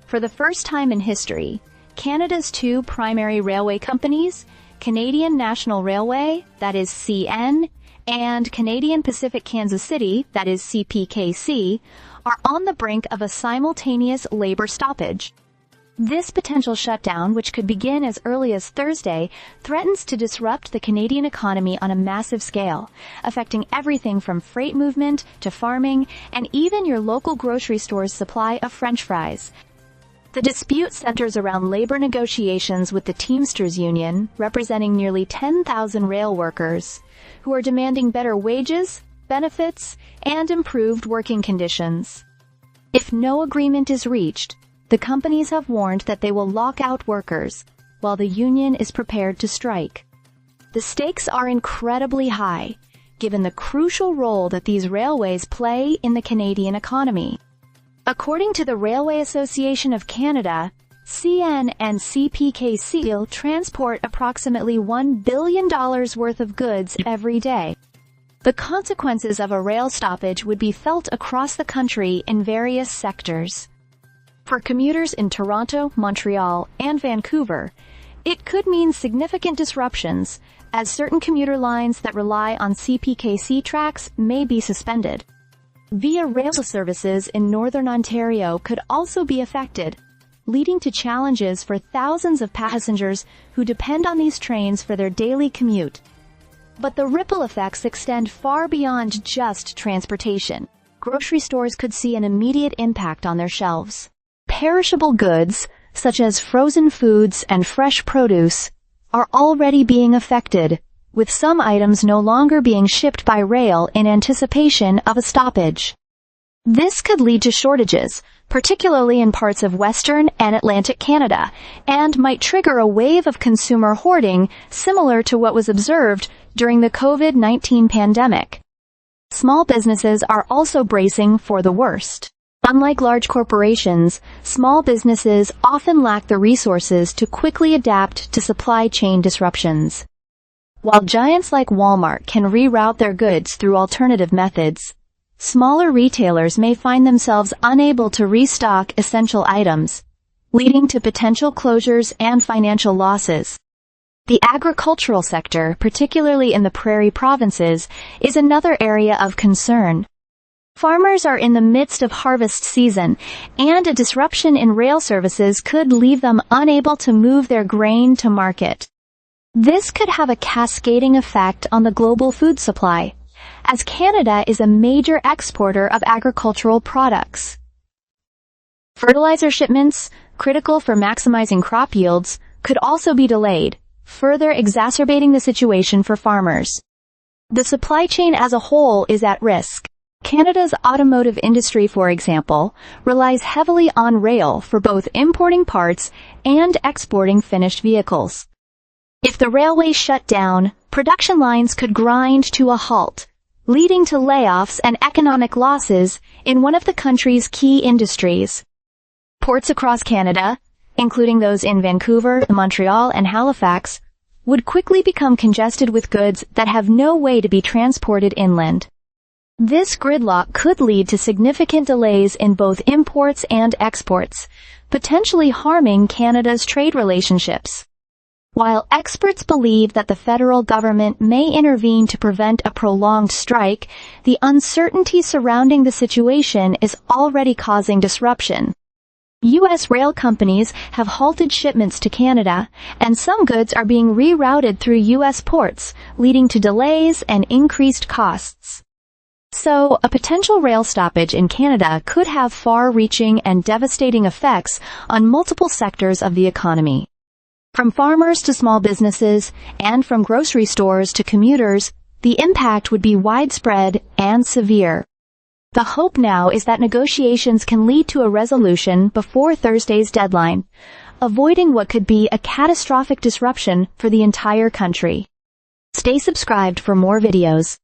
For the first time in history, Canada's two primary railway companies, Canadian National Railway, that is CN, and Canadian Pacific Kansas City, that is CPKC, are on the brink of a simultaneous labor stoppage. This potential shutdown, which could begin as early as Thursday, threatens to disrupt the Canadian economy on a massive scale, affecting everything from freight movement to farming and even your local grocery store's supply of French fries. The dispute centers around labor negotiations with the Teamsters Union, representing nearly 10,000 rail workers, who are demanding better wages, benefits, and improved working conditions. If no agreement is reached, the companies have warned that they will lock out workers, while the union is prepared to strike. The stakes are incredibly high, given the crucial role that these railways play in the Canadian economy. According to the Railway Association of Canada, CN and CPKC transport approximately $1 billion worth of goods every day. The consequences of a rail stoppage would be felt across the country in various sectors. For commuters in Toronto, Montreal, and Vancouver, it could mean significant disruptions, as certain commuter lines that rely on CPKC tracks may be suspended. Via rail services in Northern Ontario could also be affected, leading to challenges for thousands of passengers who depend on these trains for their daily commute. But the ripple effects extend far beyond just transportation. Grocery stores could see an immediate impact on their shelves. Perishable goods, such as frozen foods and fresh produce, are already being affected, with some items no longer being shipped by rail in anticipation of a stoppage. This could lead to shortages, particularly in parts of Western and Atlantic Canada, and might trigger a wave of consumer hoarding similar to what was observed during the COVID-19 pandemic. Small businesses are also bracing for the worst. Unlike large corporations, small businesses often lack the resources to quickly adapt to supply chain disruptions. While giants like Walmart can reroute their goods through alternative methods, smaller retailers may find themselves unable to restock essential items, leading to potential closures and financial losses. The agricultural sector, particularly in the prairie provinces, is another area of concern. Farmers are in the midst of harvest season, and a disruption in rail services could leave them unable to move their grain to market. This could have a cascading effect on the global food supply, as Canada is a major exporter of agricultural products. Fertilizer shipments, critical for maximizing crop yields, could also be delayed, further exacerbating the situation for farmers. The supply chain as a whole is at risk. Canada's automotive industry, for example, relies heavily on rail for both importing parts and exporting finished vehicles. If the railways shut down, production lines could grind to a halt, leading to layoffs and economic losses in one of the country's key industries. Ports across Canada, including those in Vancouver, Montreal, and Halifax, would quickly become congested with goods that have no way to be transported inland. This gridlock could lead to significant delays in both imports and exports, potentially harming Canada's trade relationships. While experts believe that the federal government may intervene to prevent a prolonged strike, the uncertainty surrounding the situation is already causing disruption. U.S. rail companies have halted shipments to Canada, and some goods are being rerouted through U.S. ports, leading to delays and increased costs. So, a potential rail stoppage in Canada could have far-reaching and devastating effects on multiple sectors of the economy. From farmers to small businesses, and from grocery stores to commuters, the impact would be widespread and severe. The hope now is that negotiations can lead to a resolution before Thursday's deadline, avoiding what could be a catastrophic disruption for the entire country. Stay subscribed for more videos.